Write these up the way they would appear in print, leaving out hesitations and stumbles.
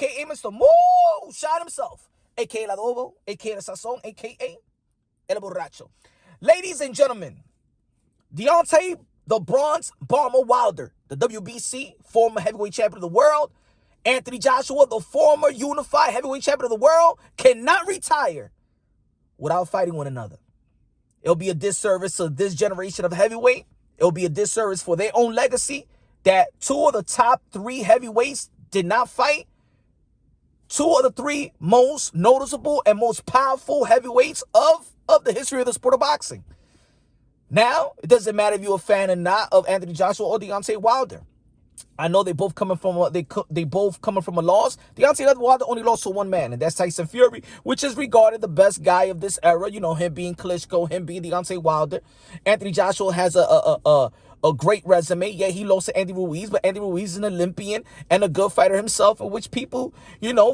a.k.a. Mr. Moonshine himself, a.k.a. El Adobo, a.k.a. El Sazon, a.k.a. El Borracho. Ladies and gentlemen, Deontay the Bronze Bomber Wilder, the WBC former heavyweight champion of the world, Anthony Joshua, the former unified heavyweight champion of the world, cannot retire without fighting one another. It'll be a disservice to this generation of heavyweight. It'll be a disservice for their own legacy that two of the top three heavyweights did not fight. Two of the three most noticeable and most powerful heavyweights of the history of the sport of boxing. Now, it doesn't matter if you're a fan or not of Anthony Joshua or Deontay Wilder. I know they both coming from a loss. Deontay Wilder only lost to one man, and that's Tyson Fury, which is regarded the best guy of this era. You know, him being Klitschko, him being Deontay Wilder. Anthony Joshua has a great resume. Yeah, he lost to Andy Ruiz, but Andy Ruiz is an Olympian and a good fighter himself, in which people,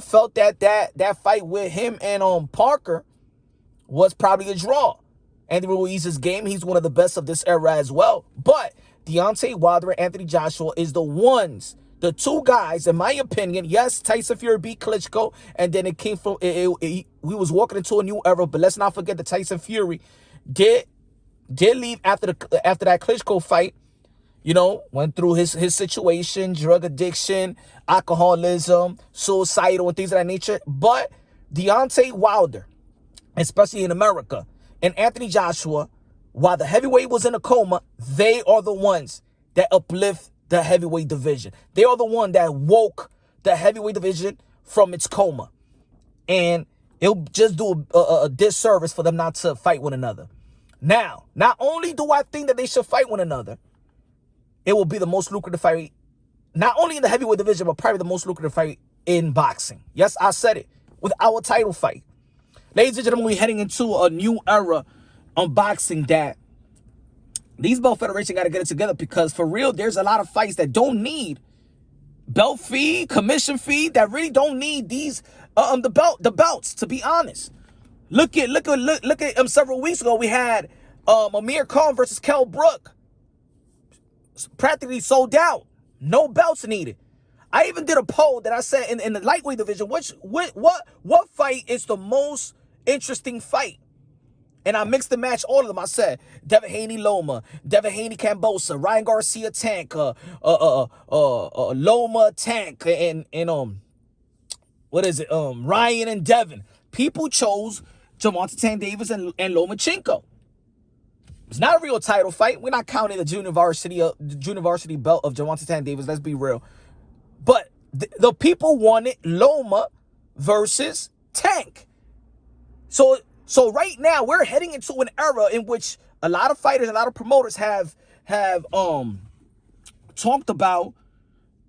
felt that fight with him and Parker was probably a draw. Andy Ruiz's game, he's one of the best of this era as well. But Deontay Wilder and Anthony Joshua is the two guys, in my opinion. Yes, Tyson Fury beat Klitschko, and then it came from, we was walking into a new era, but let's not forget that Tyson Fury did leave after that Klitschko fight. Went through his situation, drug addiction, alcoholism, suicidal, and things of that nature. But Deontay Wilder, especially in America, and Anthony Joshua, while the heavyweight was in a coma, they are the ones that uplift the heavyweight division. They are the one that woke the heavyweight division from its coma. And it'll just do a disservice for them not to fight one another. Now, not only do I think that they should fight one another, it will be the most lucrative fight, not only in the heavyweight division, but probably the most lucrative fight in boxing. Yes, I said it, with our title fight. Ladies and gentlemen, we're heading into a new era on boxing that these belt federations got to get it together, because for real, there's a lot of fights that don't need belt fee, commission fee, that really don't need these the belts, to be honest. Look at several weeks ago, we had Amir Khan versus Kell Brook. Practically sold out. No belts needed. I even did a poll that I said in the lightweight division, what fight is the most interesting fight? And I mixed and matched all of them. I said Devin Haney Loma, Devin Haney Cambosa, Ryan Garcia Tank, Loma Tank, and Ryan and Devin. People chose Gervonta Tank Davis and Lomachenko. It's not a real title fight. We're not counting the junior varsity belt of Gervonta Tank Davis. Let's be real. But the people wanted Loma versus Tank. So right now we're heading into an era in which a lot of fighters, a lot of promoters have talked about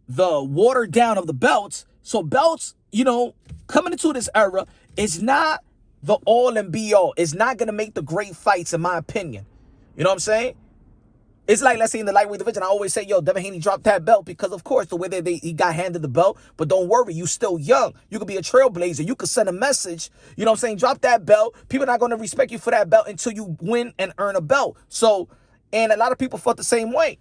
the watered down of the belts. So belts, coming into this era is not the all and be all. It's not gonna make the great fights, in my opinion. You know what I'm saying? It's like, let's say in the lightweight division, I always say, Devin Haney dropped that belt because, of course, the way that he got handed the belt. But don't worry, you still young. You could be a trailblazer. You could send a message. You know what I'm saying? Drop that belt. People are not going to respect you for that belt until you win and earn a belt. So, and a lot of people felt the same way.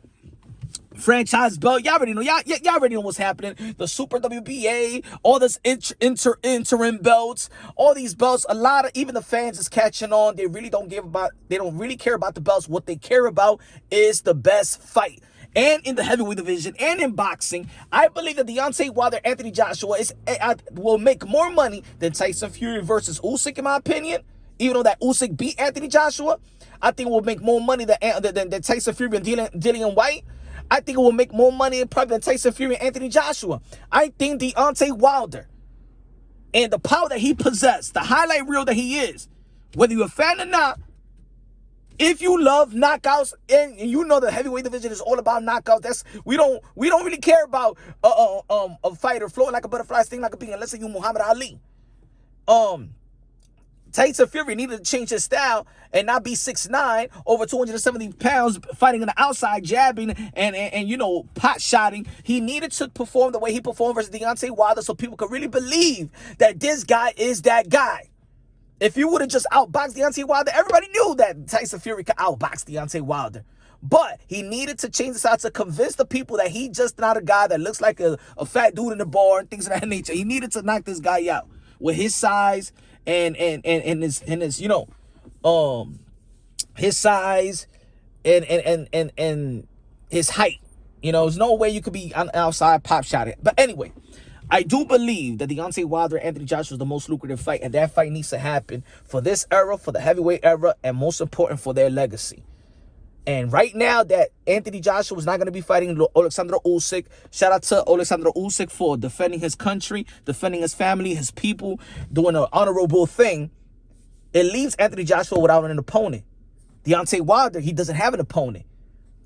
Franchise belt, y'all already know. Y'all already know what's happening. The Super WBA, all this interim belts, all these belts. A lot of, even the fans is catching on. They don't really care about the belts. What they care about is the best fight. And in the heavyweight division and in boxing, I believe that Deontay Wilder, Anthony Joshua will make more money than Tyson Fury versus Usyk, in my opinion. Even though that Usyk beat Anthony Joshua, I think we'll make more money than Tyson Fury and Dillian White. I think it will make more money probably than Tyson Fury and Anthony Joshua. I think Deontay Wilder and the power that he possessed, the highlight reel that he is, whether you're a fan or not, if you love knockouts, and you know the heavyweight division is all about knockouts, we don't really care about a fighter floating like a butterfly, sting like a bee, unless you Muhammad Ali. Tyson Fury needed to change his style and not be 6'9", over 270 pounds, fighting on the outside, jabbing and pot-shotting. He needed to perform the way he performed versus Deontay Wilder so people could really believe that this guy is that guy. If you would have just outboxed Deontay Wilder, everybody knew that Tyson Fury could outbox Deontay Wilder. But he needed to change this out to convince the people that he just not a guy that looks like a fat dude in the bar and things of that nature. He needed to knock this guy out with his size and his you know, his size and his height. You know, there's no way you could be on outside pop shot it. But anyway, I do believe that Deontay Wilder and Anthony Joshua is the most lucrative fight, and that fight needs to happen for this era, for the heavyweight era, and most important, for their legacy. And right now that Anthony Joshua is not going to be fighting Alexander Usyk, shout out to Alexander Usyk for defending his country, defending his family, his people, doing an honorable thing. It leaves Anthony Joshua without an opponent. Deontay Wilder, he doesn't have an opponent.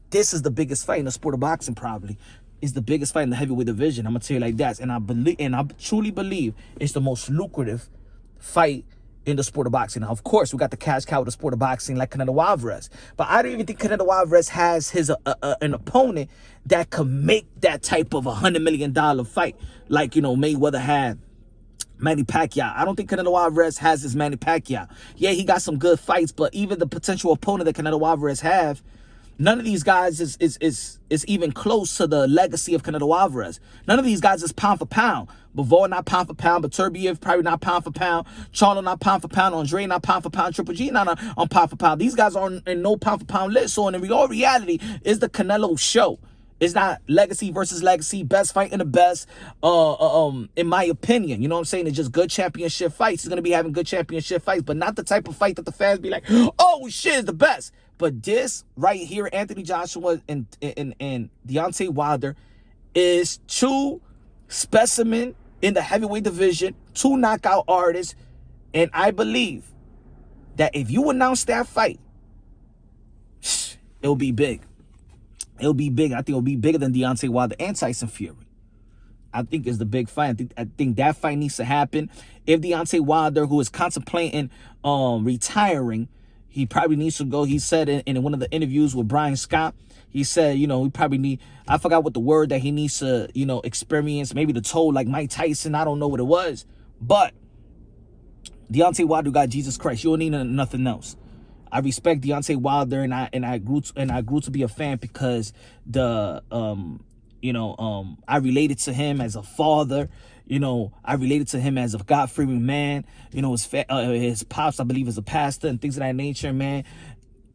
This is the biggest fight in the sport of boxing, probably. It's the biggest fight in the heavyweight division. I'm going to tell you like that. And I truly believe it's the most lucrative fight in the sport of boxing. Now, of course, we got the cash cow of the sport of boxing like Canelo Alvarez. But I don't even think Canelo Alvarez has his an opponent that could make that type of $100 million fight like, you know, Mayweather had Manny Pacquiao. I don't think Canelo Alvarez has his Manny Pacquiao. Yeah, he got some good fights, but even the potential opponent that Canelo Alvarez have, none of these guys is even close to the legacy of Canelo Alvarez. None of these guys is pound for pound. Bivol not pound for pound, but Turbiev probably not pound for pound. Charlo not pound for pound. Andre not pound for pound. Triple G not on pound for pound. These guys are in no pound for pound list. So in all reality, is the Canelo show. It's not legacy versus legacy, best fight in the best, in my opinion. You know what I'm saying? It's just good championship fights. He's going to be having good championship fights, but not the type of fight that the fans be like, oh, shit, is the best. But this right here, Anthony Joshua and Deontay Wilder, is two specimen in the heavyweight division, two knockout artists. And I believe that if you announce that fight, it'll be big. It'll be big. I think it'll be bigger than Deontay Wilder and Tyson Fury. I think it's the big fight. I think that fight needs to happen. If Deontay Wilder, who is contemplating retiring, he probably needs to go. He said in one of the interviews with Brian Scott, he said, you know, he probably need, I forgot what the word that he needs to, you know, experience, maybe the toll like Mike Tyson. I don't know what it was. But Deontay Wilder got Jesus Christ. You don't need nothing else. I respect Deontay Wilder, and I grew to be a fan because I related to him as a father. You know, I related to him as a God-fearing man. You know, his pops, I believe, is a pastor and things of that nature, man.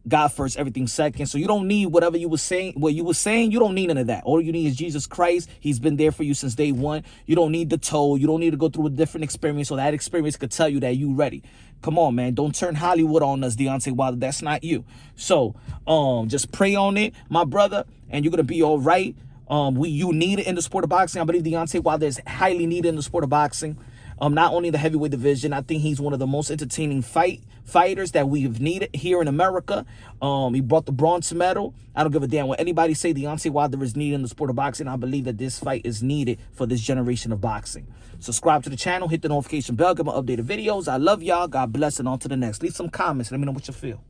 God first, everything second. So you don't need whatever you were saying. What you were saying, you don't need none of that. All you need is Jesus Christ. He's been there for you since day one. You don't need the toll. You don't need to go through a different experience, so that experience could tell you that you ready. Come on, man. Don't turn Hollywood on us, Deontay Wilder. That's not you. So just pray on it, my brother, and you're gonna be all right. You need it in the sport of boxing. I believe Deontay Wilder is highly needed in the sport of boxing. Not only the heavyweight division, I think he's one of the most entertaining fighters that we've needed here in America. He brought the bronze medal. I don't give a damn what anybody say. Deontay Wilder is needed in the sport of boxing. I believe that this fight is needed for this generation of boxing. Subscribe to the channel, hit the notification bell, get my updated videos. I love y'all. God bless, and on to the next. Leave some comments. Let me know what you feel.